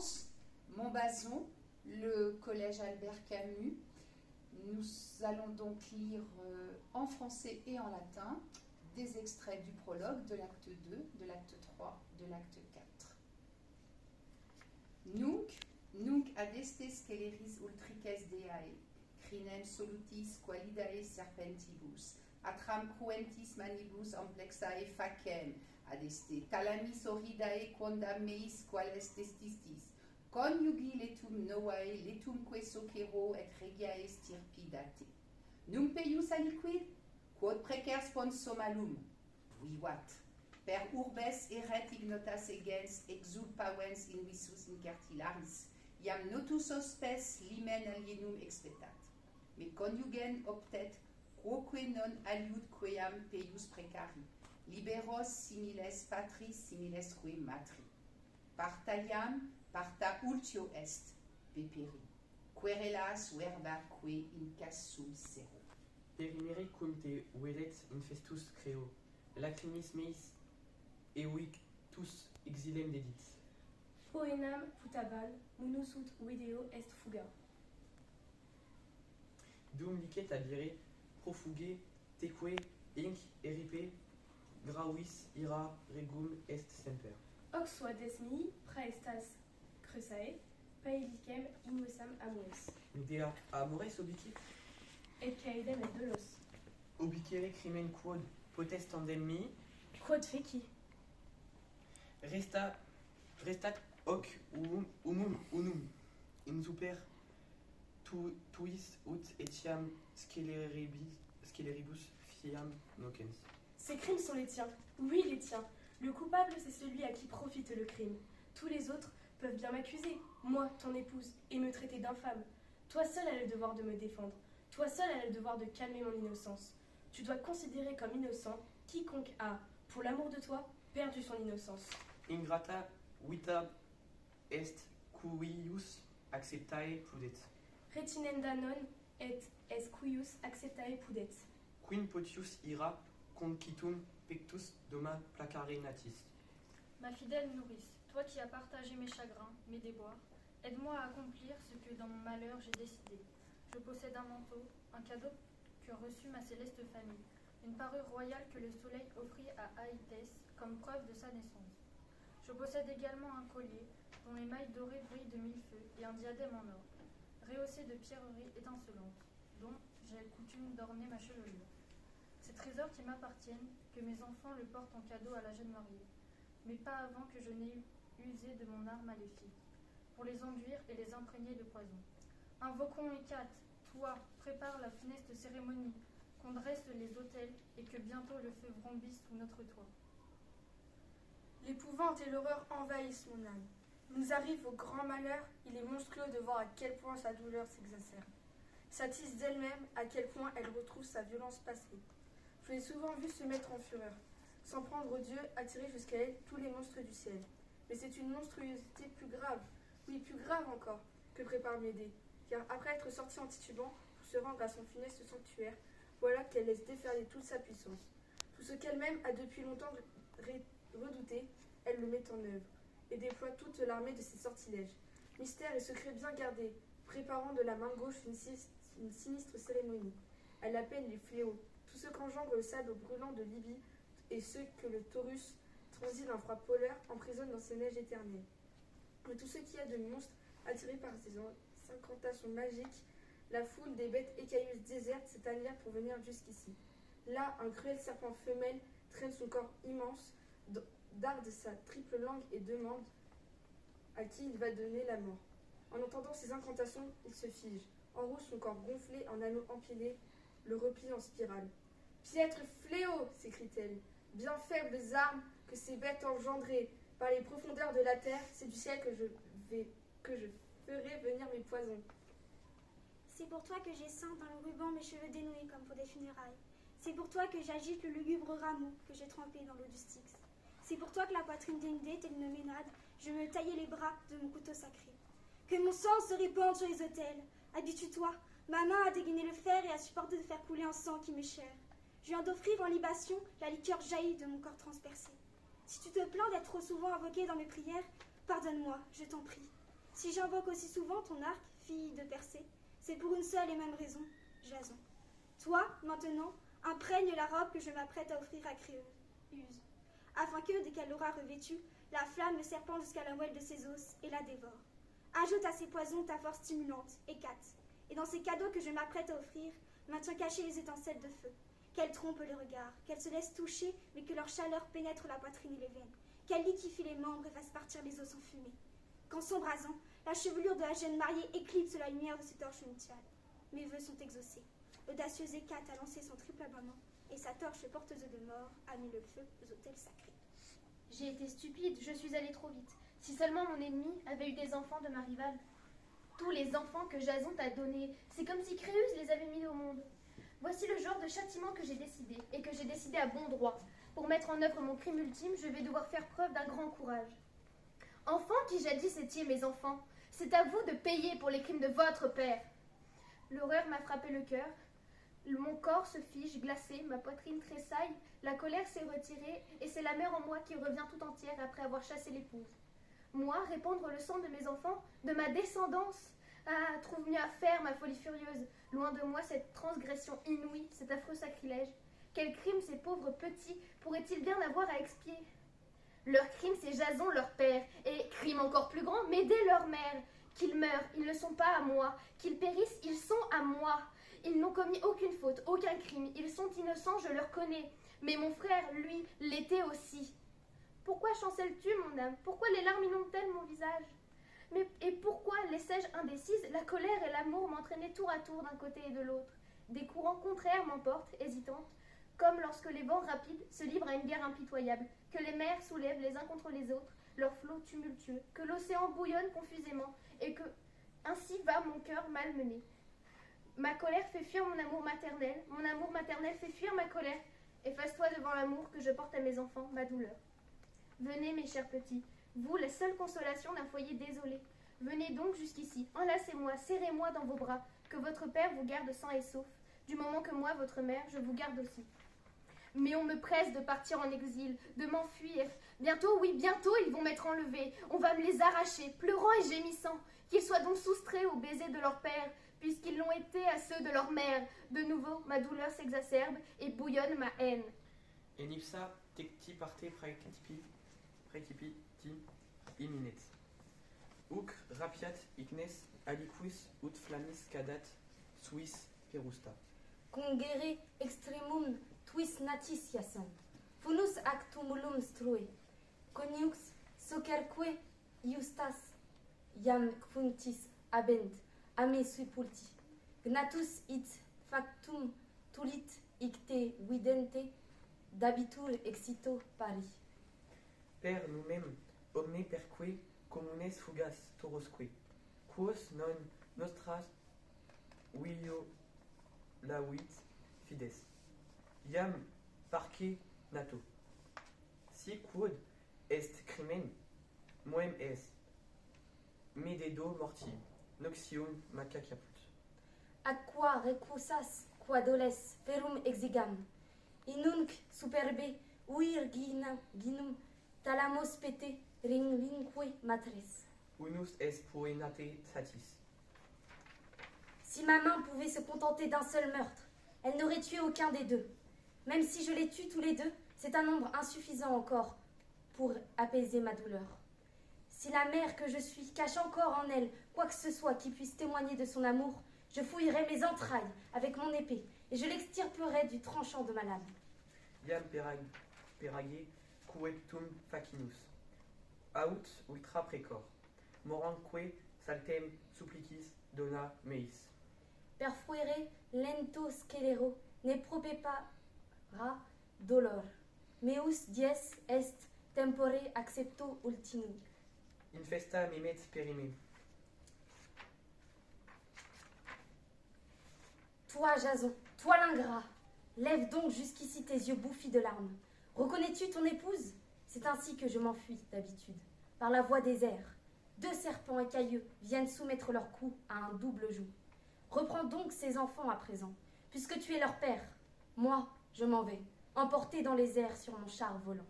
France, Montbazon, le collège Albert Camus. Nous allons donc lire en français et en latin des extraits du prologue de l'acte 2, de l'acte 3, de l'acte 4. Nunc adeste sceleris ultrices deae, crinem solutis qualidae serpentibus, atram cruentis manibus amplexae facem, adeste talamis horridae quondam meis quales testistis, conjugi letum novae, letumque socero et regiae stirpidate. Nunc peius aliquid, quod precer sponsum malum, vivat. Per urbes eret ignotas egens, exulpavens in visus incertilaris, iam notus hospes limen alienum expectat. Me conjugen optet, quoque non aliud queam peius precari, liberos similes patris, similes que matri. Parta iam, parta ultio est, peperi. Querelas verbaque in cassum sero. Perimere cum te velet infestus creo, lacrimis meis eoictus exilem dedit. Poenam putabal, munus ut video est fuga. Dum licet abire, profuge, teque, inc eripe, gravis ira regum est semper. Hoc sua desmi praestas crusae, paelicem inusam amores. Nudea amores obicit? Et caedem et dolos. Obicere crimen quod potestandem mi, Quod feci? restat hoc unum in super tuis ut etiam sceleribus fiam nocens. Ces crimes sont les tiens. Oui, les tiens. Le coupable, c'est celui à qui profite le crime. Tous les autres peuvent bien m'accuser, moi, ton épouse, et me traiter d'infâme. Toi seul as le devoir de me défendre. Toi seul as le devoir de calmer mon innocence. Tu dois considérer comme innocent quiconque a, pour l'amour de toi, perdu son innocence. Ingrata vita est cuius acceptae pudet. Retinenda non et es cuius acceptae pudet. Quin potius ira concitum pectus doma placare natis. Ma fidèle nourrice, toi qui as partagé mes chagrins, mes déboires, aide-moi à accomplir ce que dans mon malheur j'ai décidé. Je possède un manteau, un cadeau que reçut ma céleste famille, une parure royale que le soleil offrit à Aïtès comme preuve de sa naissance. Je possède également un collier dont les mailles dorées brillent de mille feux et un diadème en or, rehaussé de pierreries étincelantes, dont j'ai coutume d'orner ma chevelure. Ces trésors qui m'appartiennent, que mes enfants le portent en cadeau à la jeune mariée, mais pas avant que je n'ai usé de mon art maléfique, pour les enduire et les imprégner de poison. Invoquons Hécate, toi, prépare la funeste cérémonie, qu'on dresse les autels et que bientôt le feu vrombisse sous notre toit. L'épouvante et l'horreur envahissent mon âme. Nous arrive au grand malheur, il est monstrueux de voir à quel point sa douleur s'exacerbe. S'attise d'elle-même à quel point elle retrouve sa violence passée. Je l'ai souvent vu se mettre en fureur, sans prendre Dieu, attirer jusqu'à elle tous les monstres du ciel. Mais c'est une monstruosité plus grave, oui plus grave encore, que prépare Médée, car après être sortie en titubant pour se rendre à son funeste sanctuaire, voilà qu'elle laisse déferler toute sa puissance. Tout ce qu'elle-même a depuis longtemps redouté, elle le met en œuvre, et déploie toute l'armée de ses sortilèges. Mystère et secret bien gardés, préparant de la main gauche une sinistre cérémonie. Elle appelle les fléaux, tout ce qu'engendre le sable brûlant de Libye, et ceux que le Taurus, transi d'un froid polaire, emprisonne dans ses neiges éternelles. Et tout ce qu'il y a de monstres, attirés par ces incantations magiques, la foule des bêtes écailleuses désertes s'est alliée pour venir jusqu'ici. Là, un cruel serpent femelle traîne son corps immense, darde sa triple langue et demande à qui il va donner la mort. En entendant ces incantations, il se fige, enroule son corps gonflé en anneaux empilés, le replie en spirale. « Piètre fléau !» s'écrie-t-elle. « Bien faibles armes que ces bêtes engendrées par les profondeurs de la terre, c'est du ciel que je ferai venir mes poisons. » C'est pour toi que j'essaim dans le ruban mes cheveux dénoués comme pour des funérailles. C'est pour toi que j'agite le lugubre rameau que j'ai trempé dans l'eau du Styx. C'est pour toi que la poitrine dénudée, telle une ménade, je me taillais les bras de mon couteau sacré. Que mon sang se répande sur les autels. Habitue-toi, ma main a dégainé le fer et a supporté de faire couler un sang qui m'est cher. Je viens d'offrir en libation la liqueur jaillie de mon corps transpercé. Si tu te plains d'être trop souvent invoqué dans mes prières, pardonne-moi, je t'en prie. Si j'invoque aussi souvent ton arc, fille de Persée, c'est pour une seule et même raison, Jason. Toi, maintenant, imprègne la robe que je m'apprête à offrir à Créuse, afin que, dès qu'elle l'aura revêtue, la flamme le serpente jusqu'à la moelle de ses os et la dévore. Ajoute à ces poisons ta force stimulante, Hécate, et dans ces cadeaux que je m'apprête à offrir, maintiens cachées les étincelles de feu, qu'elles trompent le regard, qu'elles se laissent toucher, mais que leur chaleur pénètre la poitrine et les veines, qu'elles liquéfient les membres et fassent partir les os en fumée. Qu'en s'embrasant, la chevelure de la jeune mariée éclipse la lumière de ses torches nuptiales. Mes vœux sont exaucés. L'audacieuse Hécate a lancé son triple abonnement, et sa torche porteuse de mort a mis le feu aux autels sacrés. J'ai été stupide, je suis allée trop vite. Si seulement mon ennemi avait eu des enfants de ma rivale. Tous les enfants que Jason t'a donnés, c'est comme si Créuse les avait mis au monde. Voici le genre de châtiment que j'ai décidé, et que j'ai décidé à bon droit. Pour mettre en œuvre mon crime ultime, je vais devoir faire preuve d'un grand courage. Enfants qui jadis étiez mes enfants, c'est à vous de payer pour les crimes de votre père. L'horreur m'a frappé le cœur. Mon corps se fige, glacé, ma poitrine tressaille, la colère s'est retirée, et c'est la mère en moi qui revient tout entière après avoir chassé l'épouse. Moi, répandre le sang de mes enfants, de ma descendance. Ah, trouve mieux à faire, ma folie furieuse. Loin de moi cette transgression inouïe, cet affreux sacrilège. Quel crime ces pauvres petits pourraient-ils bien avoir à expier? Leur crime, c'est Jason, leur père, et, crime encore plus grand, m'aider leur mère. Qu'ils meurent, ils ne sont pas à moi. Qu'ils périssent, ils sont à moi. Ils n'ont commis aucune faute, aucun crime. Ils sont innocents, je le reconnais. Mais mon frère, lui, l'était aussi. Pourquoi chancelles-tu, mon âme? Pourquoi les larmes inondent-elles mon visage? Et pourquoi laissais-je indécise? La colère et l'amour m'entraînaient tour à tour d'un côté et de l'autre. Des courants contraires m'emportent, hésitantes, comme lorsque les vents rapides se livrent à une guerre impitoyable, que les mers soulèvent les uns contre les autres leurs flots tumultueux, que l'océan bouillonne confusément, et que ainsi va mon cœur malmené. Ma colère fait fuir mon amour maternel fait fuir ma colère. Efface-toi devant l'amour que je porte à mes enfants, ma douleur. Venez, mes chers petits, vous, la seule consolation d'un foyer désolé. Venez donc jusqu'ici, enlacez-moi, serrez-moi dans vos bras, que votre père vous garde sain et sauf, du moment que moi, votre mère, je vous garde aussi. Mais on me presse de partir en exil, de m'enfuir. Bientôt, oui, bientôt, ils vont m'être enlevés. On va me les arracher, pleurant et gémissant. Qu'ils soient donc soustraits aux baisers de leur père, puisqu'ils l'ont été à ceux de leur mère. De nouveau, ma douleur s'exacerbe et bouillonne ma haine. Enipsa tecti parte praecipi iminet. Uc rapiat ignes aliquis ut flammis cadat suis perusta. Congere extremum tuis natis iasem. Funus ac tumulum strue. Coniux socerque iustas iam functis abent ame sui pulti. Gnatus it factum tulit icte vidente dabitur exito pari. Per numem omne perque communes fugas torosque. Quos non nostras vilio lavit fides. Iam parce nato. Si quod est crimen, moem est, me dedo morti, noxium macaciaput. Aqua recusas quadoles ferum exigam. Inunc superbe uir ginum talamos pete ringlinque matres. Unus est poenate satis. Si ma main pouvait se contenter d'un seul meurtre, elle n'aurait tué aucun des deux. Même si je les tue tous les deux, c'est un nombre insuffisant encore pour apaiser ma douleur. Si la mère que je suis cache encore en elle quoi que ce soit qui puisse témoigner de son amour, je fouillerai mes entrailles avec mon épée et je l'extirperai du tranchant de ma lame. Iam perage queptum facinus. Aut ultra precor. Moranque saltem supplicis dona meis. Perfuere lento scelero ne propepara dolor. Meus dies est tempore accepto ultimum. Infesta mimet perime. Toi, Jason, toi l'ingrat, lève donc jusqu'ici tes yeux bouffis de larmes. Reconnais-tu ton épouse? C'est ainsi que je m'enfuis d'habitude, par la voie des airs. 2 serpents écailleux viennent soumettre leur cou à un double joug. Reprends donc ces enfants à présent, puisque tu es leur père. Moi, je m'en vais, emporté dans les airs sur mon char volant.